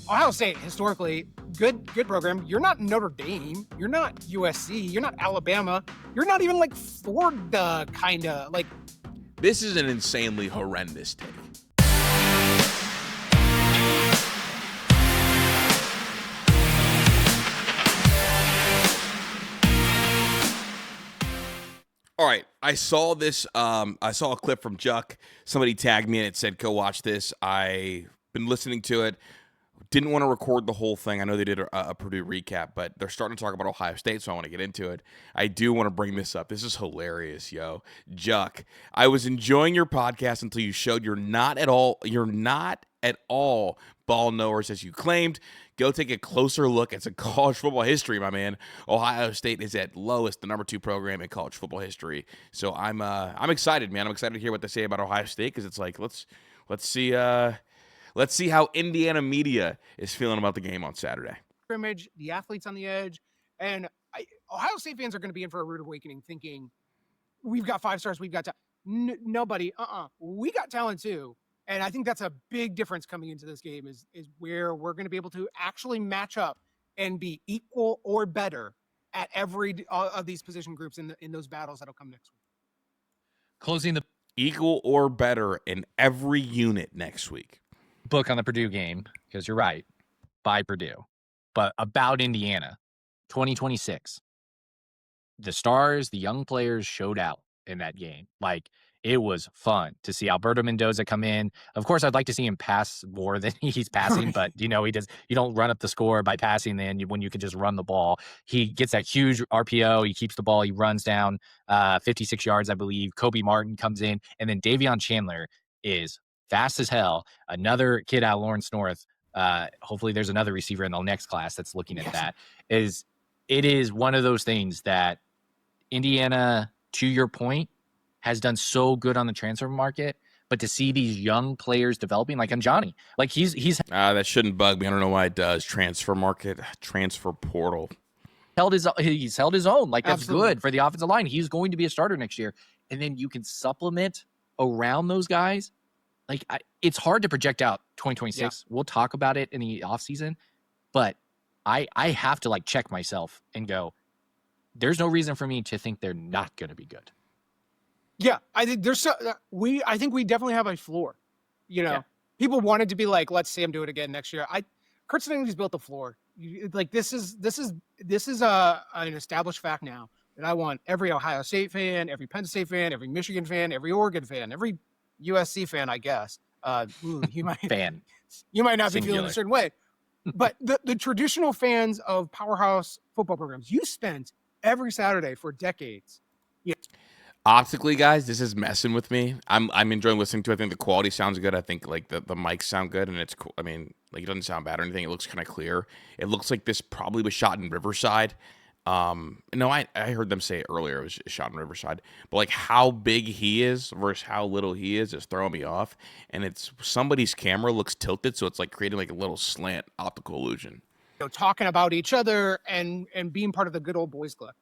Ohio State, historically, good program. You're not Notre Dame. You're not USC. You're not Alabama. You're not even like Florida, kind of. Like, this is an insanely horrendous take. All right, I saw this. I saw a clip from Juck. Somebody tagged me and it said, "Go watch this." I've been listening to it. Didn't want to record the whole thing. I know they did a Purdue recap, but they're starting to talk about Ohio State, so I want to get into it. I do want to bring this up. This is hilarious, yo. Juck, I was enjoying your podcast until you showed you're not at all ball knowers as you claimed. Go take a closer look at some college football history, my man. Ohio State is at lowest, the number 2 program in college football history. So I'm excited, man. I'm excited to hear what they say about Ohio State, because it's like let's see how Indiana media is feeling about the game on Saturday. Scrimmage, the athletes on the edge, and Ohio State fans are going to be in for a rude awakening, thinking we've got 5 stars, we've got nobody. We got talent too. And I think that's a big difference coming into this game is where we're going to be able to actually match up and be equal or better at every of these position groups in those battles that'll come next week. Closing the equal or better in every unit next week. Book on the Purdue game, because you're right, by Purdue, but about Indiana, 2026. The stars, the young players showed out in that game. Like, it was fun to see Alberto Mendoza come in. Of course, I'd like to see him pass more than he's passing, but he does. You don't run up the score by passing when you can just run the ball. He gets that huge RPO. He keeps the ball. He runs down 56 yards, I believe. Kobe Martin comes in, and then Davion Chandler is fast as hell. Another kid out of Lawrence North. Hopefully, there's another receiver in the next class that's looking at that. It is one of those things that Indiana, to your point, has done so good on the transfer market, but to see these young players developing, like Johnny, like he's that shouldn't bug me. I don't know why it does. Transfer market, transfer portal. He's held his own. Like, that's Absolutely good for the offensive line. He's going to be a starter next year, and then you can supplement around those guys. Like, it's hard to project out 2026. Yeah. We'll talk about it in the offseason, but I have to check myself and go, there's no reason for me to think they're not going to be good. Yeah, I think I think we definitely have a floor. People wanted to be like, let's see him do it again next year. Kurt Stingley's built the floor. This is an established fact now that I want every Ohio State fan, every Penn State fan, every Michigan fan, every Oregon fan, every USC fan, I guess. You might not be feeling a certain way, but the traditional fans of powerhouse football programs, you spent every Saturday for decades. Optically, guys, this is messing with me. I'm enjoying listening to it. I think the quality sounds good. I think the mics sound good, and it's cool. I mean, it doesn't sound bad or anything. It looks kind of clear. It looks like this probably was shot in Riverside. No, I heard them say it earlier. It was shot in Riverside, but how big he is versus how little he is throwing me off. And it's somebody's camera looks tilted, so it's creating a little slant optical illusion. Talking about each other and being part of the good old boys club.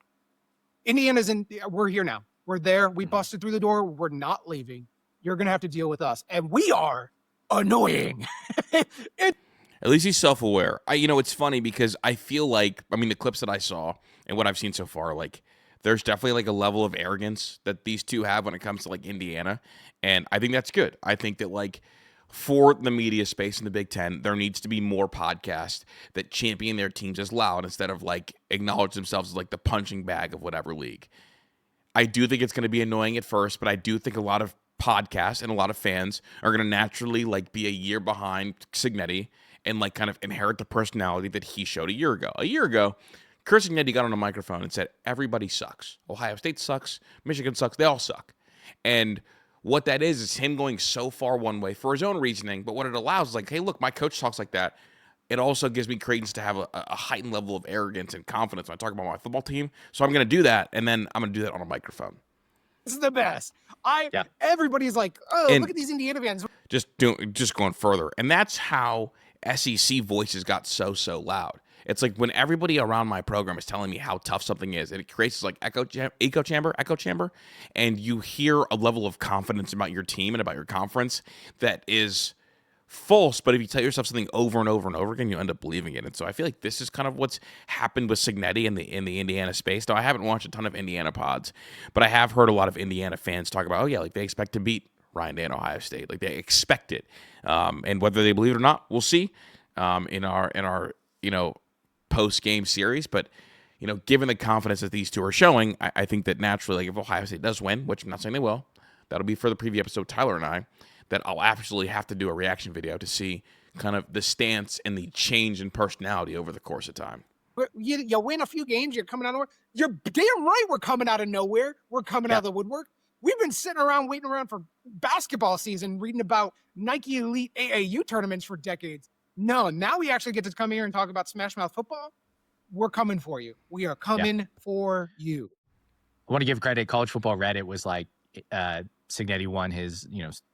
Indiana's we're here now. We're there. We busted through the door. We're not leaving. You're going to have to deal with us. And we are annoying. At least he's self-aware. It's funny because I feel the clips that I saw and what I've seen so far, there's definitely a level of arrogance that these two have when it comes to Indiana. And I think that's good. I think that for the media space in the Big Ten, there needs to be more podcasts that champion their teams as loud instead of acknowledge themselves as the punching bag of whatever league. I do think it's going to be annoying at first, but I do think a lot of podcasts and a lot of fans are going to naturally be a year behind Signetti and kind of inherit the personality that he showed a year ago. A year ago, Chris Signetti got on a microphone and said, everybody sucks. Ohio State sucks. Michigan sucks. They all suck. And what that is him going so far one way for his own reasoning, but what it allows is hey, look, my coach talks like that. It also gives me credence to have a heightened level of arrogance and confidence when I talk about my football team. So I'm going to do that, and then I'm going to do that on a microphone. This is the best. Everybody's look at these Indiana fans. Just going further. And that's how SEC voices got so loud. It's when everybody around my program is telling me how tough something is, and it creates this echo chamber, and you hear a level of confidence about your team and about your conference that is false, but if you tell yourself something over and over and over again, you end up believing it. And so I feel like this is kind of what's happened with Signetti in the Indiana space. Now, I haven't watched a ton of Indiana pods, but I have heard a lot of Indiana fans talk about, oh yeah, like they expect to beat Ryan Day and Ohio State, like they expect it, and whether they believe it or not, we'll see in our post game series. But given the confidence that these two are showing, I think that naturally, like if Ohio State does win, which I'm not saying they will, that'll be for the preview episode, Tyler and I, that I'll absolutely have to do a reaction video to see kind of the stance and the change in personality over the course of time. You win a few games, you're coming out of nowhere. You're damn right we're coming out of nowhere. We're coming out of the woodwork. We've been sitting around waiting around for basketball season, reading about Nike Elite AAU tournaments for decades. No, now we actually get to come here and talk about Smash Mouth football. We're coming for you. We are coming for you. I want to give credit. College Football Reddit was like, Signetti won his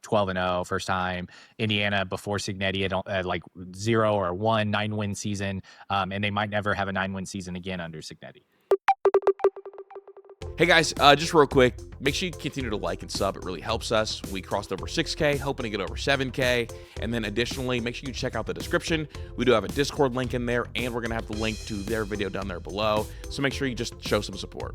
12-0 first time. Indiana before Signetti had like 0 or 1 9-win season, and they might never have a 9-win season again under Signetti. Hey guys, just real quick, make sure you continue to like and sub. It really helps us. We crossed over 6K, hoping to get over 7K. And then additionally, make sure you check out the description. We do have a Discord link in there, and we're going to have the link to their video down there below. So make sure you just show some support.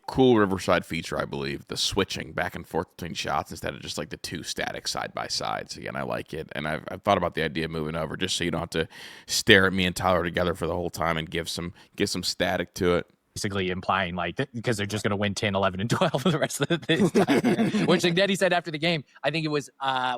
Cool Riverside feature, I believe, the switching back and forth between shots instead of just like the two static side by sides. Again, I like it, and I've thought about the idea of moving over just so you don't have to stare at me and Tyler together for the whole time and give some static to it. Basically implying like because they're just going to win 10, 11, and 12 for the rest of the time. Which Signetti said after the game, I think it was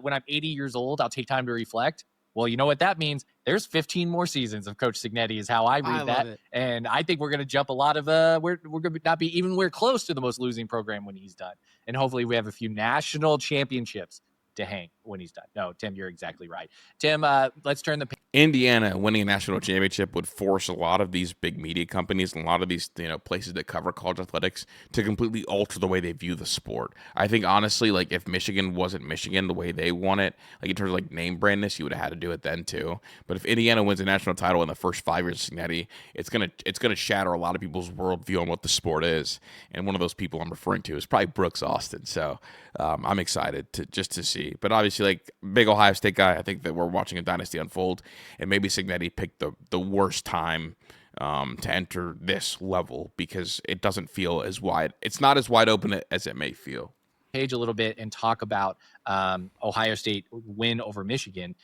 when I'm 80 years old, I'll take time to reflect. Well, you know what that means? There's 15 more seasons of Coach Signetti is how I read that. And I think we're going to jump a lot of, we're going to not be even, we're close to the most losing program when he's done. And hopefully we have a few national championships to hang when he's done. No, Tim, you're exactly right. Tim, let's turn the Indiana winning a national championship would force a lot of these big media companies and a lot of these places that cover college athletics to completely alter the way they view the sport. I think honestly, like if Michigan wasn't Michigan the way they want it, like in terms of like name brandness, you would have had to do it then too. But if Indiana wins a national title in the first 5 years of Signetti, it's gonna shatter a lot of people's worldview on what the sport is. And one of those people I'm referring to is probably Brooks Austin. So I'm excited to see. But obviously, like big Ohio State guy, I think that we're watching a dynasty unfold. And maybe Signetti picked the worst time to enter this level because it doesn't feel as wide. It's not as wide open as it may feel. Page a little bit and talk about Ohio State win over Michigan.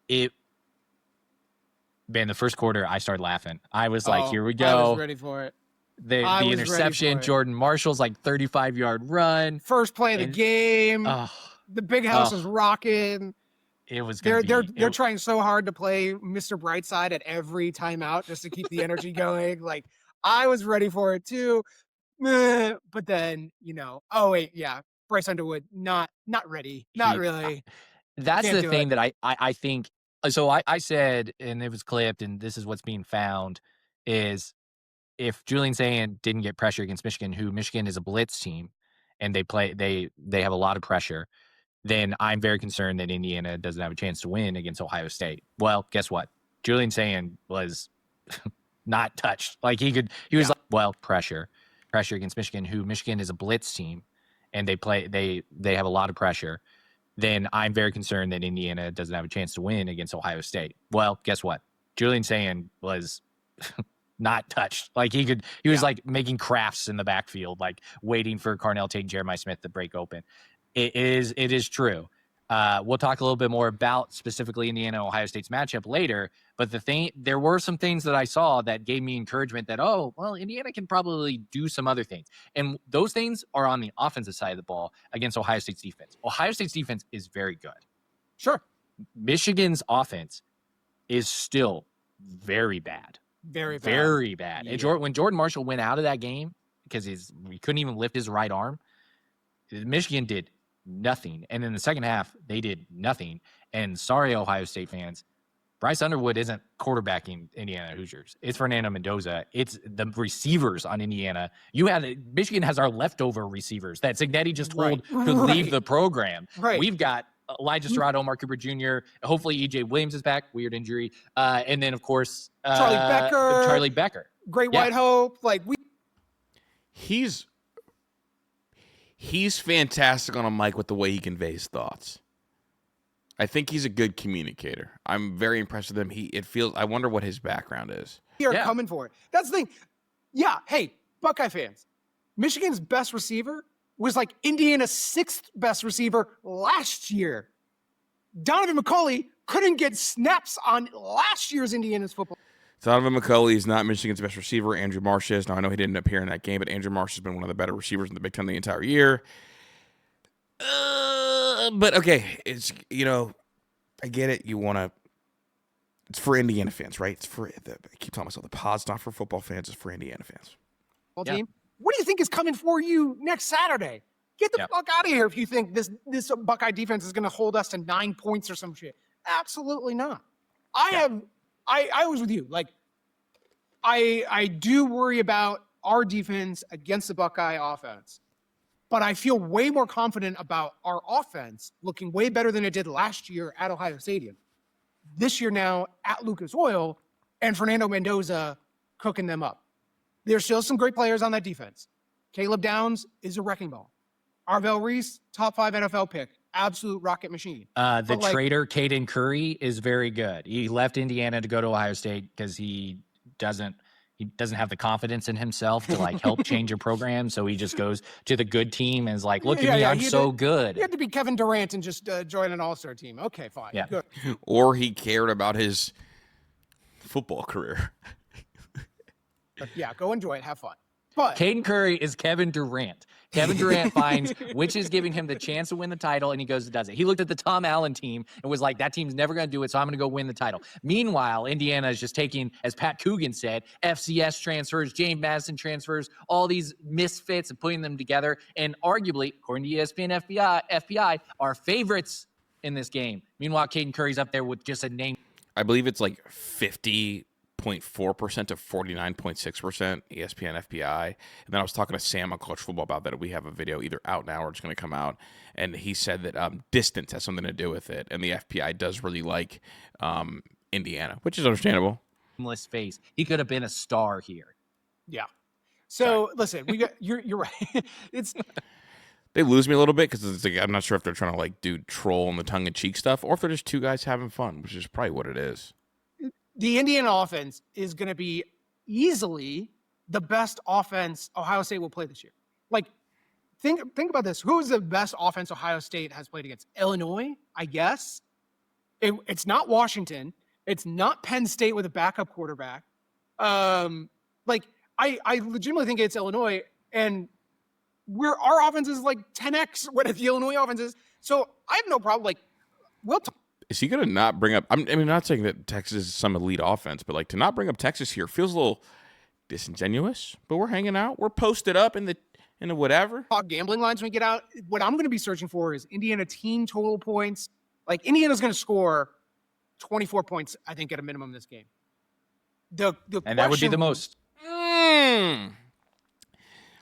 The first quarter, I started laughing. I was like, here we go. I was ready for it. The interception, Jordan Marshall's like 35-yard run. First play of the game. The big house is rocking. It was they're trying so hard to play Mr. Brightside at every timeout just to keep the energy going. Like I was ready for it too, but then Bryce Underwood not ready, not really. That's the thing that I think. So I said, and it was clipped, and this is what's being found is if Julian Sayin didn't get pressure against Michigan, who Michigan is a blitz team, and they have a lot of pressure. Then I'm very concerned that Indiana doesn't have a chance to win against Ohio State. Well, guess what? Julian Sayin was not touched. Like he was like, pressure against Michigan, who Michigan is a blitz team, and they have a lot of pressure. Then I'm very concerned that Indiana doesn't have a chance to win against Ohio State. Well, guess what? Julian Sayin was not touched. Like he was like making crafts in the backfield, like waiting for Carnell Tate and Jeremiah Smith to break open. It is true. We'll talk a little bit more about specifically Indiana Ohio State's matchup later. But there were some things that I saw that gave me encouragement that Indiana can probably do some other things, and those things are on the offensive side of the ball against Ohio State's defense. Ohio State's defense is very good. Sure. Michigan's offense is still very bad. Very bad. Very bad. Yeah. And when Jordan Marshall went out of that game because he couldn't even lift his right arm, Michigan did nothing. And in the second half, they did nothing. And sorry, Ohio State fans, Bryce Underwood isn't quarterbacking Indiana Hoosiers. It's Fernando Mendoza. It's the receivers on Indiana. Michigan has our leftover receivers that Signetti just told to leave the program. Right. We've got Elijah Serrato, Mark Cooper Jr. Hopefully EJ Williams is back. Weird injury. And then, of course, Charlie Becker. Great White Hope. Like He's fantastic on a mic with the way he conveys thoughts. I think he's a good communicator. I'm very impressed with him. I wonder what his background is. Are coming for it. That's the thing. Yeah. Hey, Buckeye fans, Michigan's best receiver was like Indiana's 6th best receiver last year. Donovan McCulley couldn't get snaps on last year's Indiana's football. Donovan McCulley is not Michigan's best receiver. Andrew Marsh is. Now, I know he didn't appear in that game, but Andrew Marsh has been one of the better receivers in the Big Ten the entire year. But okay, it's, I get it. It's for Indiana fans, right? I keep telling myself the pod's not for football fans, it's for Indiana fans. Team. What do you think is coming for you next Saturday? Get the fuck out of here if you think this Buckeye defense is going to hold us to 9 points or some shit. Absolutely not. I was with you. Like, I do worry about our defense against the Buckeye offense, but I feel way more confident about our offense looking way better than it did last year at Ohio Stadium. This year now at Lucas Oil, and Fernando Mendoza cooking them up. There's still some great players on that defense. Caleb Downs is a wrecking ball. Arvell Reese, top 5 NFL pick. Absolute rocket machine. The traitor, Caden Curry, is very good. He left Indiana to go to Ohio State because he doesn't have the confidence in himself to help change a program. So he just goes to the good team and is like, look at me, I'm so good. He had to be Kevin Durant and just join an all-star team. Okay, fine. Yeah. Good. Or he cared about his football career. Yeah, go enjoy it. Have fun. But Caden Curry is Kevin Durant. Kevin Durant finds which is giving him the chance to win the title, and he goes and does it. He looked at the Tom Allen team and was like, that team's never going to do it, so I'm going to go win the title. Meanwhile, Indiana is just taking, as Pat Coogan said, FCS transfers, James Madison transfers, all these misfits and putting them together. And arguably, according to ESPN FPI, are favorites in this game. Meanwhile, Caden Curry's up there with just a name. I believe it's like 50.4% to 49.6% ESPN FPI. And then I was talking to Sam on College Football about that. We have a video either out now or it's going to come out. And he said that distance has something to do with it. And the FPI does really like Indiana, which is understandable. Face. He could have been a star here. Yeah. So listen, we got you're right. It's they lose me a little bit because it's like I'm not sure if they're trying to do troll and the tongue in cheek stuff, or if they're just two guys having fun, which is probably what it is. The Indiana offense is going to be easily the best offense Ohio State will play this year. Like, think about this. Who is the best offense Ohio State has played against? Illinois, I guess. It's not Washington. It's not Penn State with a backup quarterback. I legitimately think it's Illinois, and our offense is like 10x what the Illinois offense is. So I have no problem. We'll talk. Is he going to not bring up? Not saying that Texas is some elite offense, but to not bring up Texas here feels a little disingenuous. But we're hanging out. We're posted up in the whatever. Talk gambling lines when we get out. What I'm going to be searching for is Indiana team total points. Indiana's going to score 24 points, I think, at a minimum this game. And that would be the most.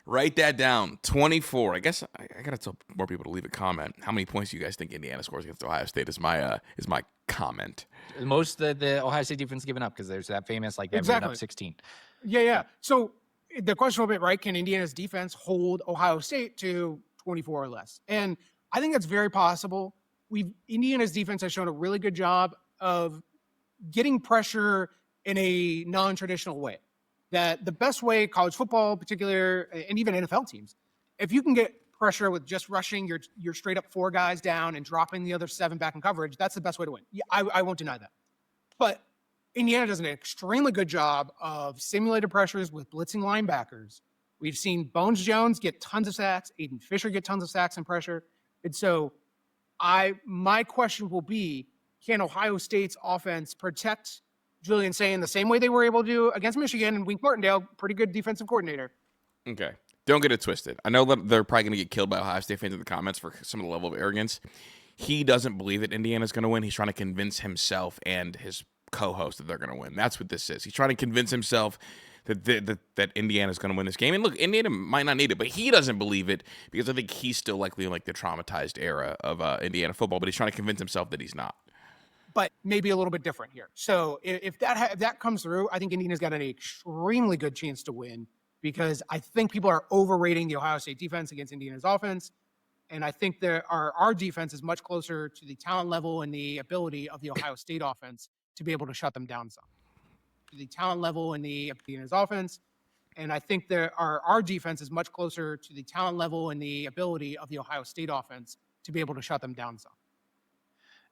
Write that down. 24. I guess I gotta tell more people to leave a comment. How many points do you guys think Indiana scores against Ohio State? Is my comment. Most the Ohio State defense given up because there's that famous they've given up 16. Yeah. So the question will be, right? Can Indiana's defense hold Ohio State to 24 or less? And I think that's very possible. Indiana's defense has shown a really good job of getting pressure in a non-traditional way. That the best way, college football in particular, and even NFL teams, if you can get pressure with just rushing your straight up 4 guys down and dropping the other 7 back in coverage, that's the best way to win. Yeah, I won't deny that. But Indiana does an extremely good job of simulated pressures with blitzing linebackers. We've seen Bones Jones get tons of sacks, Aiden Fisher get tons of sacks and pressure. And so my question will be, can Ohio State's offense protect Julian saying the same way they were able to do against Michigan and Wink Martindale, pretty good defensive coordinator. Okay. Don't get it twisted. I know that they're probably going to get killed by Ohio State fans in the comments for some of the level of arrogance. He doesn't believe that Indiana's going to win. He's trying to convince himself and his co-host that they're going to win. That's what this is. He's trying to convince himself that Indiana's going to win this game. And look, Indiana might not need it, but he doesn't believe it because I think he's still likely in the traumatized era of Indiana football, but he's trying to convince himself that he's not. But maybe a little bit different here. So if that comes through, I think Indiana's got an extremely good chance to win. because I think people are overrating the Ohio State defense against Indiana's offense. And I think our defense is much closer to the talent level and the ability of the Ohio State offense to be able to shut them down some. The talent level and the Indiana's offense. And I think our defense is much closer to the talent level and the ability of the Ohio State offense to be able to shut them down some.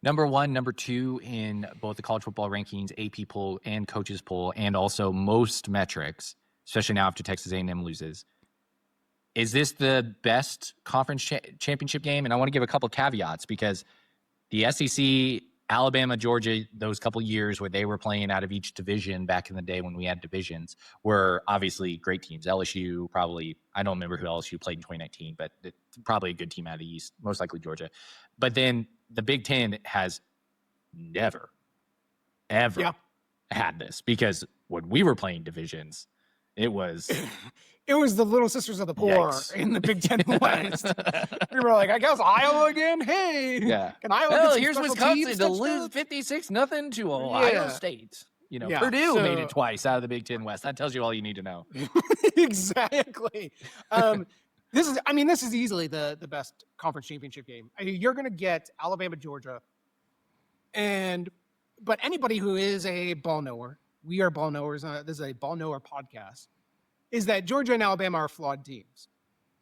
Number 1, number 2 in both the college football rankings, AP poll, and coaches poll, and also most metrics, especially now after Texas A&M loses. Is this the best conference championship game? And I want to give a couple caveats because the SEC, Alabama, Georgia, those couple years where they were playing out of each division back in the day when we had divisions were obviously great teams. LSU probably, I don't remember who LSU played in 2019, but probably a good team out of the East, most likely Georgia. But then the Big Ten has never, ever had this because when we were playing divisions, it was... It was the Little Sisters of the Poor in the Big Ten West. We were like, I guess Iowa again? Hey, can Iowa get some here's special Wisconsin teams to lose 56-0 to Ohio State. You know, Purdue made it twice out of the Big Ten West. That tells you all you need to know. Exactly. This is easily the best conference championship game. I mean, you're going to get Alabama, Georgia, but anybody who is a ball knower, we are ball knowers. This is a ball knower podcast. Is that Georgia and Alabama are flawed teams.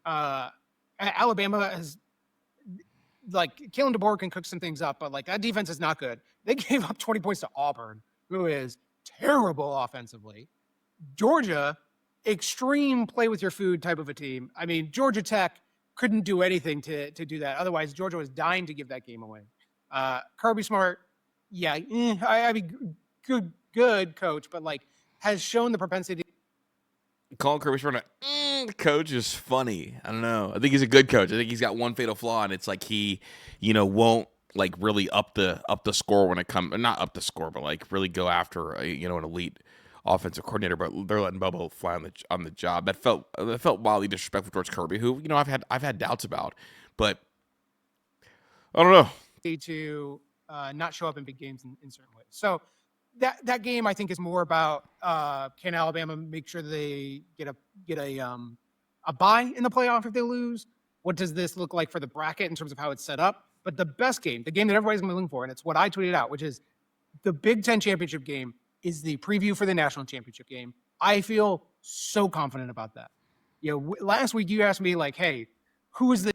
Alabama has, like, Kalen DeBoer can cook some things up, but, like, that defense is not good. They gave up 20 points to Auburn, who is terrible offensively. Georgia, extreme play with your food type of a team. I mean, Georgia Tech couldn't do anything to do that. Otherwise, Georgia was dying to give that game away. Kirby Smart, I mean, good coach, but, like, has shown the propensity. Calling Kirby Smart a coach is funny. I don't know. I think he's a good coach. I think he's got one fatal flaw, and it's like he, won't like really up the score when it comes. Not up the score, but like really go after an elite offensive coordinator. But they're letting Bubba fly on the job. That felt wildly disrespectful towards Kirby, who I've had doubts about, but I don't know. To not show up in big games in certain ways. So. That game I think is more about can Alabama make sure they get a bye in the playoff if they lose? What does this look like for the bracket in terms of how it's set up? But the best game, the game that everybody's been looking for, and it's what I tweeted out, which is the Big Ten championship game is the preview for the national championship game. I feel so confident about that. Last week you asked me like, hey, who is the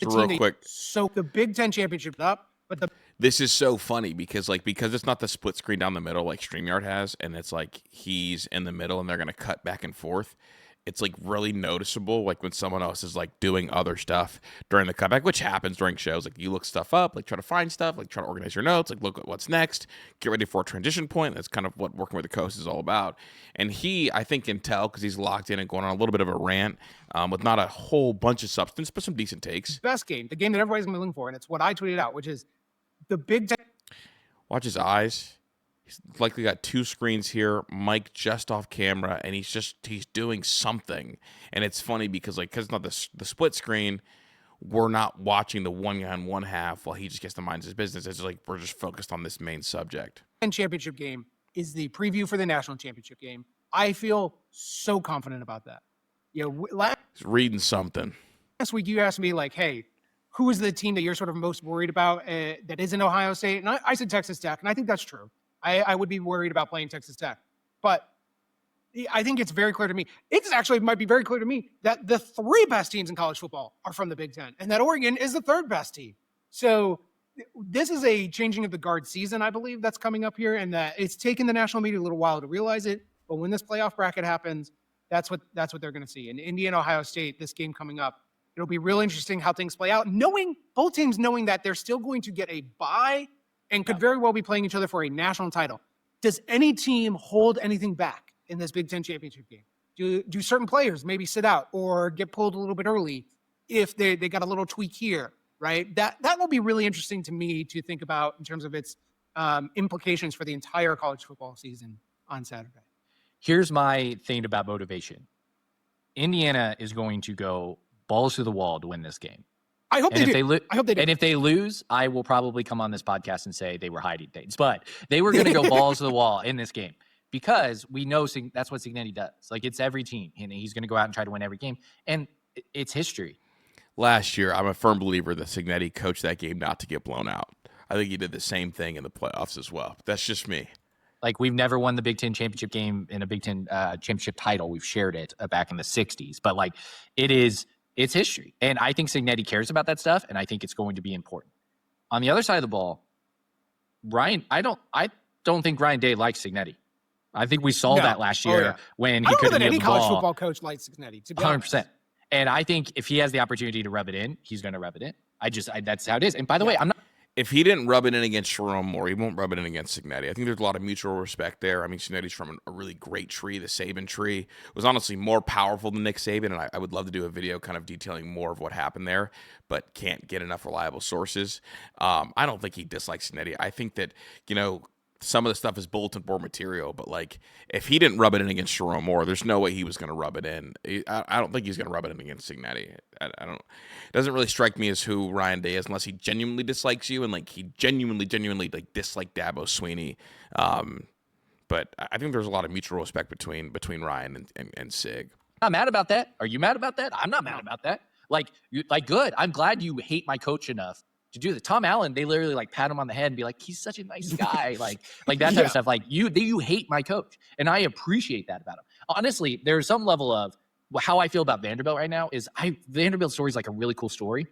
so real quick? So the Big Ten championship up, but this is so funny because it's not the split screen down the middle like StreamYard has, and it's like he's in the middle and they're going to cut back and forth. It's like really noticeable, like when someone else is like doing other stuff during the cutback, which happens during shows. Like you look stuff up, like try to find stuff, like try to organize your notes, like look at what's next, get ready for a transition point. That's kind of what working with the coast is all about. And he, I think, can tell because he's locked in and going on a little bit of a rant with not a whole bunch of substance, but some decent takes. Best game, the game that everybody's been looking for, and it's what I tweeted out, which is the Big Ten. Watch his eyes. He's likely got two screens here, Mike just off camera, and he's doing something. And it's funny because it's not the split screen, we're not watching the one guy on one half while he just gets to mind his business. It's like we're just focused on this main subject. And championship game is the preview for the national championship game. I feel so confident about that. He's reading something. Last week you asked me like, hey, who is the team that you're sort of most worried about that isn't Ohio State? And I said Texas Tech, and I think that's true. I would be worried about playing Texas Tech. But I think it's very clear to me. It actually might be very clear to me that the three best teams in college football are from the Big Ten, and that Oregon is the third best team. So this is a changing of the guard season, I believe, that's coming up here, and that it's taken the national media a little while to realize it. But when this playoff bracket happens, that's what they're going to see. And Indiana, Ohio State, this game coming up, it'll be real interesting how things play out. Both teams knowing that they're still going to get a bye and could very well be playing each other for a national title. Does any team hold anything back in this Big Ten championship game? Do certain players maybe sit out or get pulled a little bit early if they got a little tweak here, right? That will be really interesting to me to think about in terms of its implications for the entire college football season on Saturday. Here's my thing about motivation. Indiana is going to go balls to the wall to win this game. I hope they do. I hope they do. And if they lose, I will probably come on this podcast and say they were hiding things. But they were going to go balls to the wall in this game because we know that's what Signetti does. Like, it's every team, and he's going to go out and try to win every game, and it's history. Last year, I'm a firm believer that Signetti coached that game not to get blown out. I think he did the same thing in the playoffs as well. That's just me. Like, we've never won the Big Ten championship game in a Big Ten championship title. We've shared it back in the 60s. But, like, it's history. And I think Signetti cares about that stuff, and I think it's going to be important. On the other side of the ball, I don't think Ryan Day likes Signetti. I think we saw that last year when he couldn't get the ball. College football coach likes Signetti, to be 100%. And I think if he has the opportunity to rub it in, he's going to rub it in. That's how it is. And by the way, I'm not. If he didn't rub it in against Jerome Moore, he won't rub it in against Signetti. I think there's a lot of mutual respect there. I mean, Signetti's from a really great tree. The Saban tree was honestly more powerful than Nick Saban, and I would love to do a video kind of detailing more of what happened there, but can't get enough reliable sources. I don't think he dislikes Signetti. I think that, some of the stuff is bulletin board material, but like if he didn't rub it in against Jerome Moore, there's no way he was going to rub it in. I don't think he's going to rub it in against Signetti. I don't. It doesn't really strike me as who Ryan Day is unless he genuinely dislikes you and like he genuinely like disliked Dabo Swinney. But I think there's a lot of mutual respect between Ryan and Sig. I'm not mad about that. Are you mad about that? I'm not mad about that. Good. I'm glad you hate my coach enough to do that. Tom Allen, they literally like pat him on the head and be like, he's such a nice guy. like that type of stuff. Like you hate my coach. And I appreciate that about him. Honestly, there's some level of how I feel about Vanderbilt right now is Vanderbilt story is like a really cool story,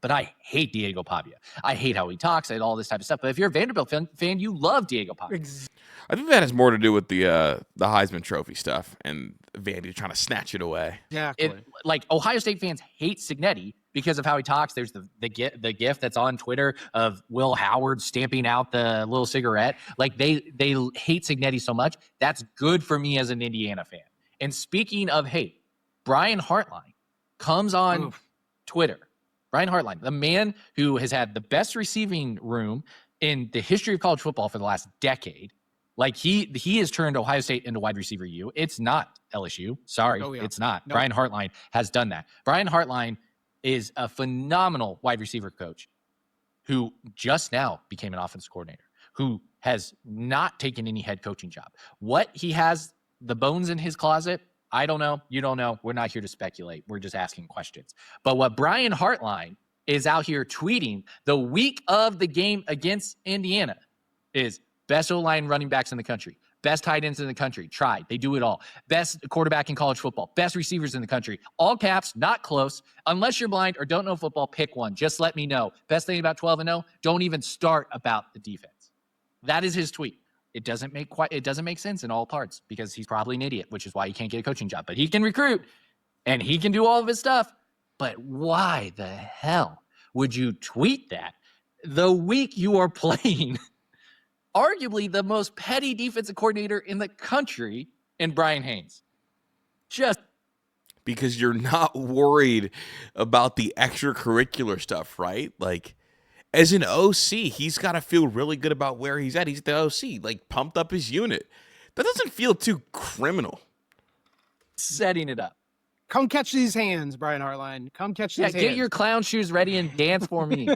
but I hate Diego Pavia. I hate how he talks and all this type of stuff. But if you're a Vanderbilt fan, you love Diego Pavia. I think that has more to do with the Heisman Trophy stuff and Vandy trying to snatch it away. Yeah, like Ohio State fans hate Signetti because of how he talks. There's the gif that's on Twitter of Will Howard stamping out the little cigarette. Like they hate Signetti so much. That's good for me as an Indiana fan. And speaking of hate, Brian Hartline comes on Twitter. Brian Hartline, the man who has had the best receiving room in the history of college football for the last decade. Like he has turned Ohio State into wide receiver U. It's not LSU. Sorry, it's not. No. Brian Hartline has done that. Brian Hartline is a phenomenal wide receiver coach who just now became an offensive coordinator, who has not taken any head coaching job. What he has, the bones in his closet, I don't know. You don't know. We're not here to speculate. We're just asking questions. But what Brian Hartline is out here tweeting the week of the game against Indiana is best O-line running backs in the country, best tight ends in the country. Tried. They do it all. Best quarterback in college football, best receivers in the country. All caps, not close. Unless you're blind or don't know football, pick one. Just let me know. Best thing about 12-0, don't even start about the defense. That is his tweet. It doesn't make sense in all parts because he's probably an idiot, which is why he can't get a coaching job. But he can recruit and he can do all of his stuff. But why the hell would you tweet that the week you are playing arguably the most petty defensive coordinator in the country in Brian Haynes? Just because you're not worried about the extracurricular stuff, right? Like, as an OC, he's got to feel really good about where he's at. He's the OC, like pumped up his unit. That doesn't feel too criminal. Setting it up. Come catch these hands, Brian Hartline. Come catch these hands. Get your clown shoes ready and dance for me.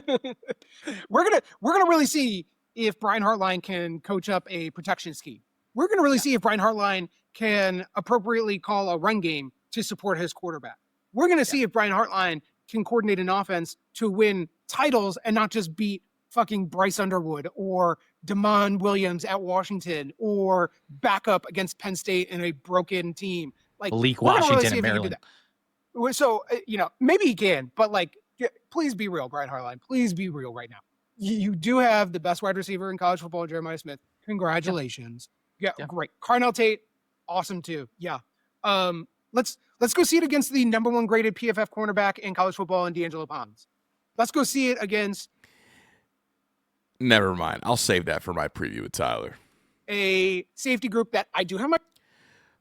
We're gonna really see if Brian Hartline can coach up a protection scheme. We're gonna really see if Brian Hartline can appropriately call a run game to support his quarterback. We're gonna see if Brian Hartline can coordinate an offense to win titles and not just beat fucking Bryce Underwood or Damon Williams at Washington or back up against Penn State in a broken team. Like Malik Washington and Maryland. So, maybe he can, but please be real, Brian Hartline. Please be real right now. You do have the best wide receiver in college football, Jeremiah Smith. Congratulations. Yeah. Great. Carnell Tate, awesome too. Yeah. Let's go see it against the number one graded PFF cornerback in college football, in D'Angelo Pons. Let's go see it against. Never mind. I'll save that for my preview with Tyler. A safety group that I do have my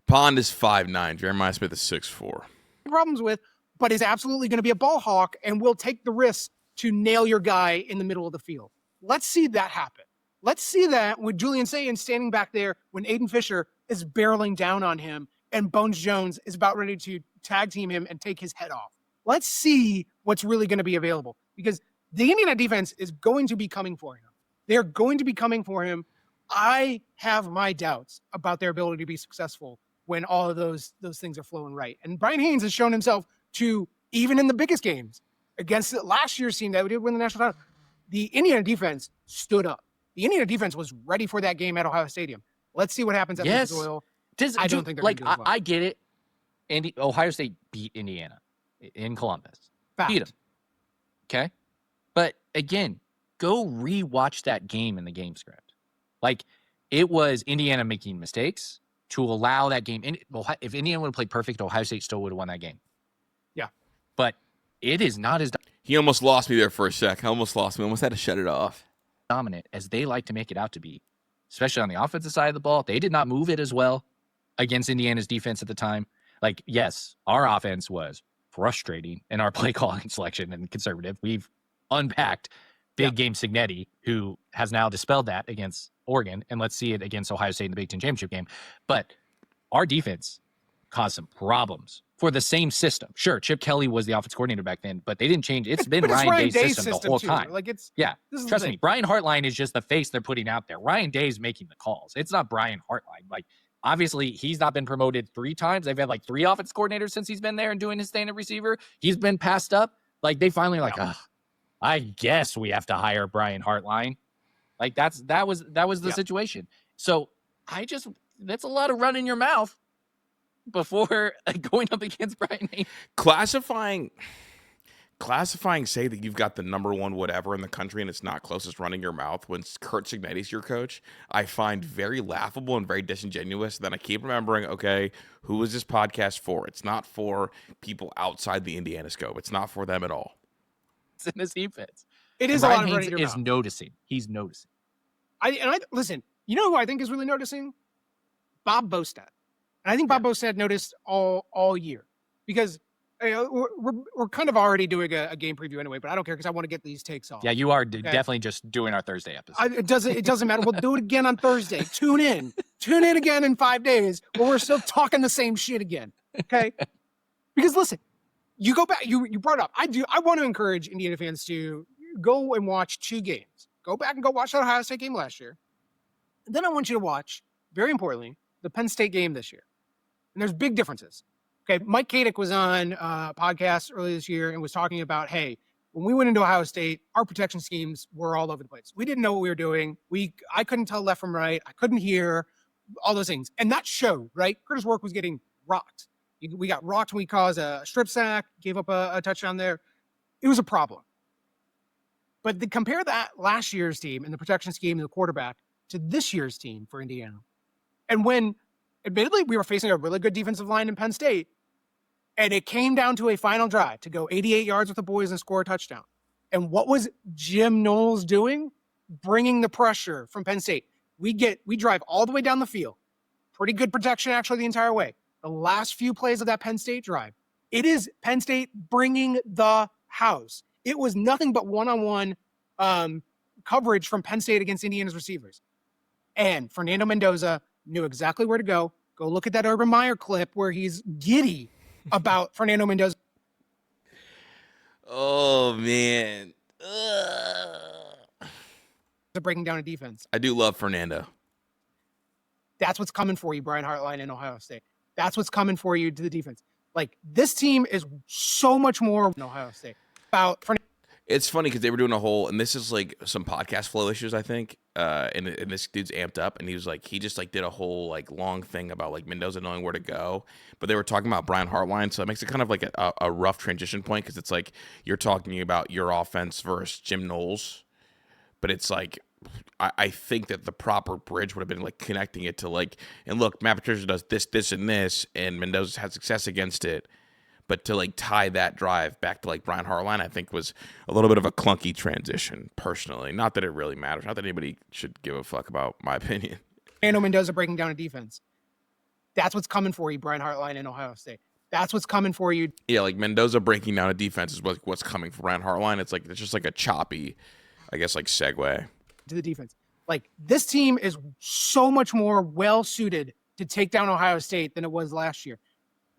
Pond is 5'9". Jeremiah Smith is 6'4". Problems with, but is absolutely going to be a ball hawk and will take the risk to nail your guy in the middle of the field. Let's see that happen. Let's see that with Julian Sayin standing back there when Aiden Fisher is barreling down on him and Bones Jones is about ready to tag team him and take his head off. Let's see what's really going to be available because the Indiana defense is going to be coming for him. They're going to be coming for him I have my doubts about their ability to be successful when all of those things are flowing right. And Brian Haynes has shown himself to, even in the biggest games against last year's team that did win the national title, the Indiana defense stood up. The Indiana defense was ready for that game at Ohio Stadium. Let's see what happens at Lucas Oil. I don't think they're like going to do well. I get it. Ohio State beat Indiana in Columbus. Fact. Beat them. Okay, but again, go rewatch that game in the game script. Like, it was Indiana making mistakes to allow that game. If Indiana would have played perfect, Ohio State still would have won that game. Yeah, but it is not as He almost lost me there for a sec. I almost lost me. Almost had to shut it off. Dominant as they like to make it out to be, especially on the offensive side of the ball. They did not move it as well against Indiana's defense at the time. Like, yes, our offense was frustrating in our play calling selection and conservative. We've unpacked big game Signetti, who has now dispelled that against Oregon, and let's see it against Ohio State in the Big Ten championship game. But our defense caused some problems for the same system. Sure, Chip Kelly was the offense coordinator back then, but they didn't change. It's been Ryan Day's system the whole time. Like, it's trust me, Brian Hartline is just the face they're putting out there. Ryan Day's making the calls. It's not Brian Hartline. Like, obviously, he's not been promoted 3 times. They've had like 3 offense coordinators since he's been there and doing his stand at receiver. He's been passed up. Like, they finally I guess we have to hire Brian Hartline. Like, that was the situation. So that's a lot of running your mouth before going up against Brian Haynes. Classifying say that you've got the number 1 whatever in the country and it's not closest running your mouth when Kurt Signetti's your coach, I find very laughable and very disingenuous. Then I keep remembering, okay, who is this podcast for? It's not for people outside the Indiana scope. It's not for them at all. It's in his defense. It is and a Brian lot of Haynes running your is mouth. noticing. He's noticing. I listen, you know who I think is really noticing? Bob Bostad. And I think Bob Bostad noticed all year, because we're kind of already doing a game preview anyway, but I don't care because I want to get these takes off. Yeah, you are definitely just doing our Thursday episode. It doesn't matter. We'll do it again on Thursday. Tune in again in 5 days where we're still talking the same shit again. Okay? Because listen, you go back, you brought it up. I want to encourage Indiana fans to go and watch 2 games. Go back and go watch that Ohio State game last year. And then I want you to watch, very importantly, the Penn State game this year. And there's big differences. Okay, Mike Kadick was on a podcast earlier this year and was talking about, hey, when we went into Ohio State, our protection schemes were all over the place. We didn't know what we were doing. I couldn't tell left from right. I couldn't hear, all those things. And that showed, right? Curtis Work was getting rocked. We got rocked when we caused a strip sack, gave up a touchdown there. It was a problem. But compare that last year's team and the protection scheme and the quarterback to this year's team for Indiana. And when, admittedly, we were facing a really good defensive line in Penn State, and it came down to a final drive to go 88 yards with the boys and score a touchdown. And what was Jim Knowles doing? Bringing the pressure from Penn State. We drive all the way down the field. Pretty good protection, actually, the entire way. The last few plays of that Penn State drive, it is Penn State bringing the house. It was nothing but one-on-one coverage from Penn State against Indiana's receivers. And Fernando Mendoza knew exactly where to go. Go look at that Urban Meyer clip where he's giddy about Fernando Mendoza. Oh, man. Breaking down a defense. I do love Fernando. That's what's coming for you, Brian Hartline in Ohio State. That's what's coming for you to the defense. Like, this team is so much more in Ohio State about Fernando. It's funny because they were doing a whole, and this is like some podcast flow issues, I think. And this dude's amped up, and he just did a whole like long thing about like Mendoza knowing where to go. But they were talking about Brian Hartline, so it makes it kind of like a rough transition point, because it's like you're talking about your offense versus Jim Knowles. But it's like, I think that the proper bridge would have been like connecting it to like, and look, Matt Patricia does this, this, and this, and Mendoza had success against it. But to like tie that drive back to like Brian Hartline, I think was a little bit of a clunky transition, personally. Not that it really matters. Not that anybody should give a fuck about my opinion. Fernando Mendoza breaking down a defense. That's what's coming for you, Brian Hartline in Ohio State. That's what's coming for you. Yeah, like Mendoza breaking down a defense is what's coming for Brian Hartline. It's just like a choppy, I guess, like segue to the defense. Like, this team is so much more well suited to take down Ohio State than it was last year.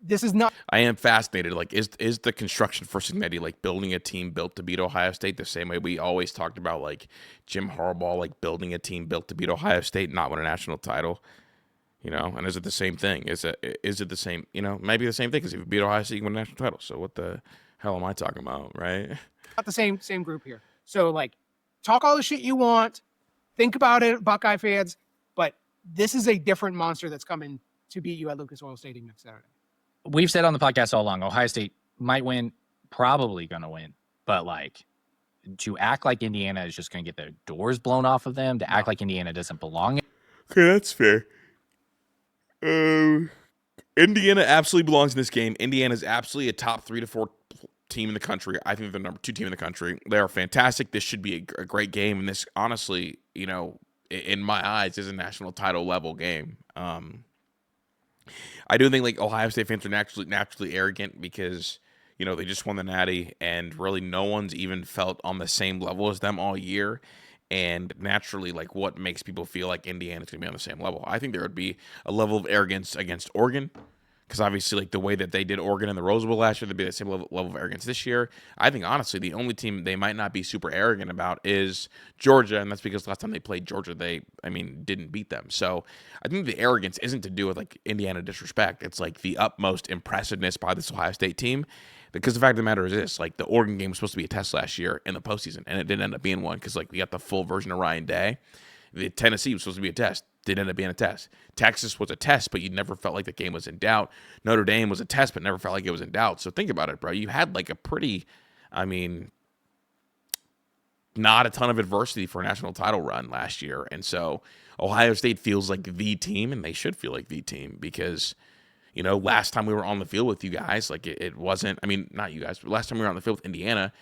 this is not. I am fascinated. Like, is the construction for Signetti like building a team built to beat Ohio State the same way we always talked about like Jim Harbaugh like building a team built to beat Ohio State, not win a national title? You know, and is it the same thing? Is it the same? You know, maybe the same thing because if you beat Ohio State, you win a national title. So what the hell am I talking about, right? Not the same group here. So like, talk all the shit you want, think about it, Buckeye fans, but this is a different monster that's coming to beat you at Lucas Oil Stadium next Saturday. We've said on the podcast all along, Ohio State might win, probably going to win, but like to act like Indiana is just going to get their doors blown off of them, to act like Indiana doesn't belong. Okay, that's fair. Indiana absolutely belongs in this game. Indiana is absolutely a top 3 to 4 team in the country. I think they're the number 2 team in the country. They are fantastic. This should be a great game. And this, honestly, you know, in my eyes, is a national title level game. I do think like Ohio State fans are naturally arrogant because, you know, they just won the Natty and really no one's even felt on the same level as them all year. And naturally, like, what makes people feel like Indiana's going to be on the same level? I think there would be a level of arrogance against Oregon because obviously, like, the way that they did Oregon in the Rose Bowl last year, there'd be the same level of arrogance this year. I think, honestly, the only team they might not be super arrogant about is Georgia, and that's because last time they played Georgia, they didn't beat them. So I think the arrogance isn't to do with, like, Indiana disrespect. It's, like, the utmost impressiveness by this Ohio State team. Because the fact of the matter is this, like, the Oregon game was supposed to be a test last year in the postseason, and it didn't end up being one because, like, we got the full version of Ryan Day. The Tennessee was supposed to be a test. Didn't end up being a test. Texas was a test, but you never felt like the game was in doubt. Notre Dame was a test, but never felt like it was in doubt. So think about it, bro. You had, like, a pretty, not a ton of adversity for a national title run last year. And so Ohio State feels like the team, and they should feel like the team because – you know, last time we were on the field with you guys, like it wasn't, not you guys, but last time we were on the field with Indiana,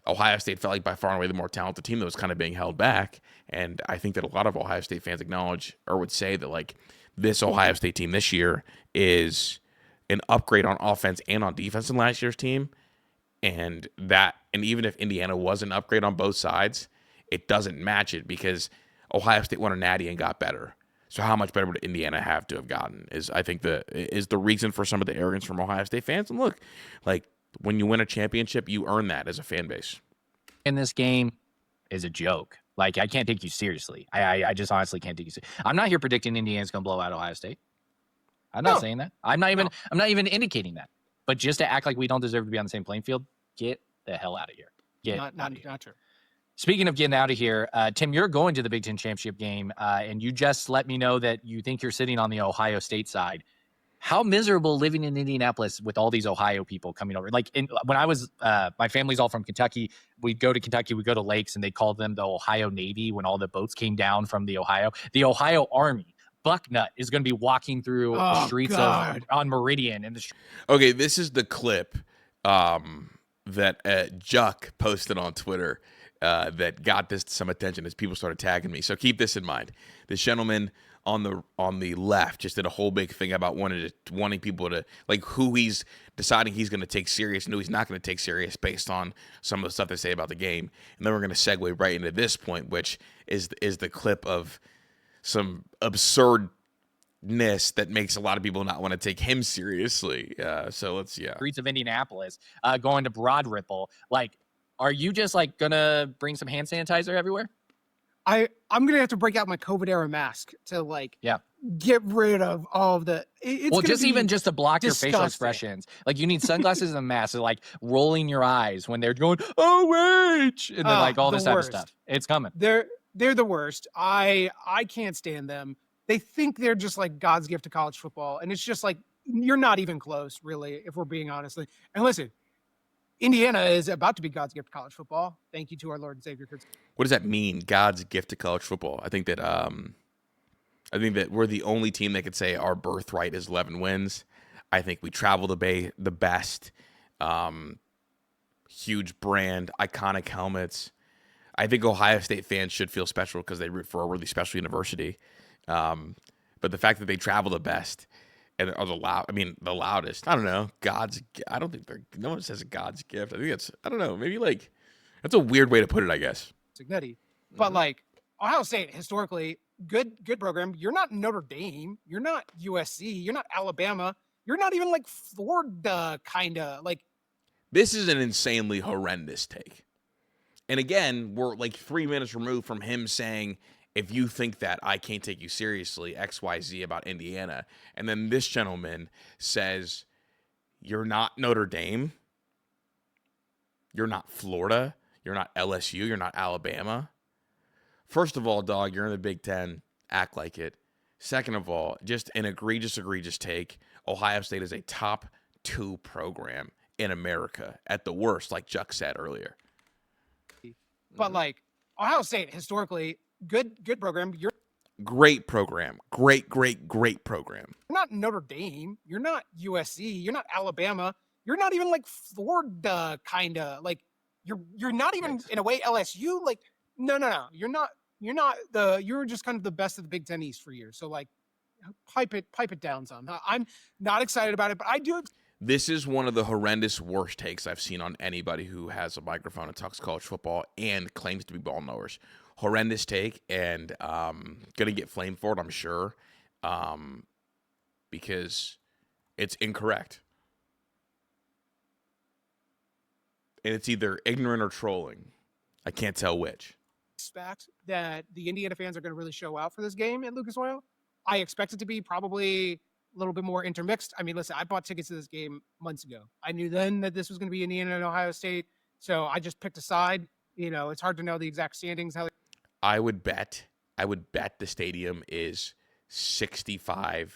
Ohio State felt like by far and away the more talented team that was kind of being held back. And I think that a lot of Ohio State fans acknowledge or would say that like this Ohio State team this year is an upgrade on offense and on defense than last year's team. And even if Indiana was an upgrade on both sides, it doesn't match it because Ohio State won a natty and got better. So how much better would Indiana have to have gotten is the reason for some of the arrogance from Ohio State fans. And look, like when you win a championship, you earn that as a fan base. In this game is a joke. Like I can't take you seriously. I just honestly can't take you seriously. I'm not here predicting Indiana's going to blow out Ohio State. I'm not saying that. I'm not even indicating that. But just to act like we don't deserve to be on the same playing field, get the hell out of here. Not true. Speaking of getting out of here, Tim, you're going to the Big Ten Championship game, and you just let me know that you think you're sitting on the Ohio State side. How miserable living in Indianapolis with all these Ohio people coming over. Like when I was, my family's all from Kentucky. We'd go to Kentucky, we'd go to lakes, and they called them the Ohio Navy when all the boats came down from the Ohio. The Ohio Army. Bucknut is going to be walking through the streets on Meridian. Okay, this is the clip that Juck posted on Twitter. That got this some attention as people started tagging me. So keep this in mind. This gentleman on the left just did a whole big thing about wanting people to like who he's deciding he's going to take serious and who he's not going to take serious based on some of the stuff they say about the game. And then we're going to segue right into this point, which is the clip of some absurdness that makes a lot of people not want to take him seriously. So let's streets of Indianapolis, going to Broad Ripple, like. Are you just like gonna bring some hand sanitizer everywhere? I'm gonna have to break out my COVID era mask to like get rid of all of the. Just to block your facial expressions. Like you need sunglasses and a mask, so like rolling your eyes when they're going OH and then like all this type of stuff. It's coming. They're the worst. I can't stand them. They think they're just like God's gift to college football, and it's just like you're not even close, really, if we're being honest. And listen. Indiana is about to be God's gift to college football. Thank you to our Lord and Savior. What does that mean, God's gift to college football? I think that we're the only team that could say our birthright is 11 wins. I think we travel the best. Huge brand, iconic helmets. I think Ohio State fans should feel special because they root for a really special university. But the fact that they travel the best. And are the loudest. I don't know. I don't think no one says God's gift. I think I don't know. Maybe like, that's a weird way to put it, I guess. Signetti. But like, Ohio State, historically, good program. You're not Notre Dame. You're not USC. You're not Alabama. You're not even like Florida, kind of like. This is an insanely horrendous take. And again, we're like 3 minutes removed from him saying, if you think that I can't take you seriously, XYZ about Indiana. And then this gentleman says, you're not Notre Dame. You're not Florida. You're not LSU. You're not Alabama. First of all, dog, you're in the Big Ten. Act like it. Second of all, just an egregious take. Ohio State is a top 2 program in America at the worst, like Chuck said earlier. But like Ohio State, historically, good program. You're great program. Great program. You're not Notre Dame. You're not USC. You're not Alabama. You're not even like Florida, kind of like you're not even in a way LSU. Like no. You're not. You're just kind of the best of the Big Ten East for years. So like, pipe it down some. I'm not excited about it, but I do. This is one of the horrendous worst takes I've seen on anybody who has a microphone and talks college football and claims to be ball knowers. Horrendous take, and gonna get flamed for it, I'm sure, because it's incorrect. And it's either ignorant or trolling. I can't tell which. Expect that the Indiana fans are going to really show out for this game at Lucas Oil. I expect it to be probably a little bit more intermixed. I mean, listen, I bought tickets to this game months ago. I knew then that this was going to be Indiana and Ohio State, so I just picked a side. You know, it's hard to know the exact standings. I would bet the stadium is 65-35,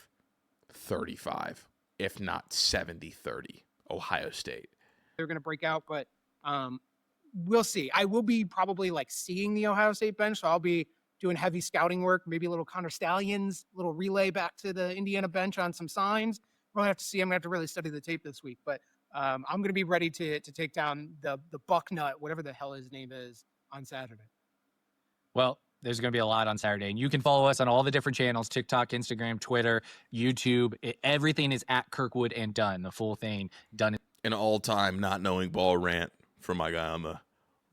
if not 70-30, Ohio State. They're going to break out, but we'll see. I will be probably like seeing the Ohio State bench, so I'll be doing heavy scouting work, maybe a little Connor Stallions, a little relay back to the Indiana bench on some signs. We'll have to see. I'm going to have to really study the tape this week, but I'm going to be ready to take down the Bucknut, whatever the hell his name is, on Saturday. Well, there's going to be a lot on Saturday, and you can follow us on all the different channels: TikTok, Instagram, Twitter, YouTube. Everything is at Kirkwood and Dunn. The full thing done. An all-time not knowing ball rant from my guy on the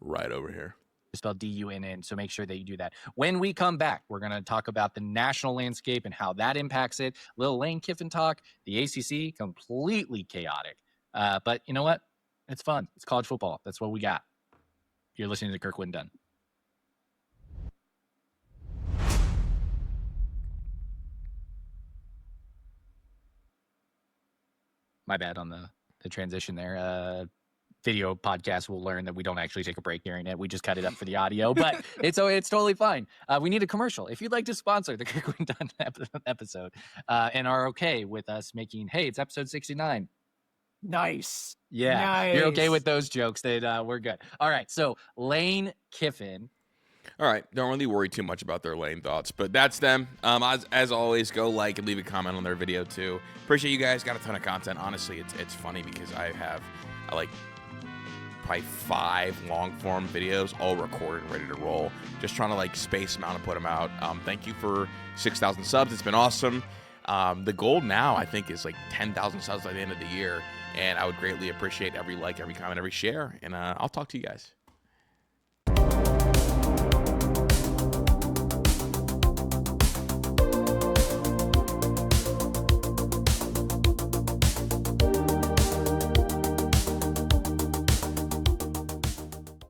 right over here. Spelled D-U-N-N, so make sure that you do that. When we come back, we're going to talk about the national landscape and how that impacts it. Little Lane Kiffin talk. The ACC, completely chaotic. But you know what? It's fun. It's college football. That's what we got. You're listening to Kirkwood and Dunn. My bad on the transition there. Video podcast will learn that we don't actually take a break during it. We just cut it up for the audio, but it's totally fine. We need a commercial. If you'd like to sponsor the Kirkwood Dunn episode and are okay with us making, hey, it's episode 69. Nice. Yeah. Nice. You're okay with those jokes, that we're good. All right. So Lane Kiffin. All right, don't really worry too much about their Lane thoughts, but that's them. As always, go like and leave a comment on their video too. Appreciate you guys. Got a ton of content. Honestly, it's funny because I like probably 5 long form videos all recorded and ready to roll. Just trying to like space them out and put them out. Thank you for 6,000 subs. It's been awesome. The goal now I think is like 10,000 subs by the end of the year, and I would greatly appreciate every like, every comment, every share. And I'll talk to you guys.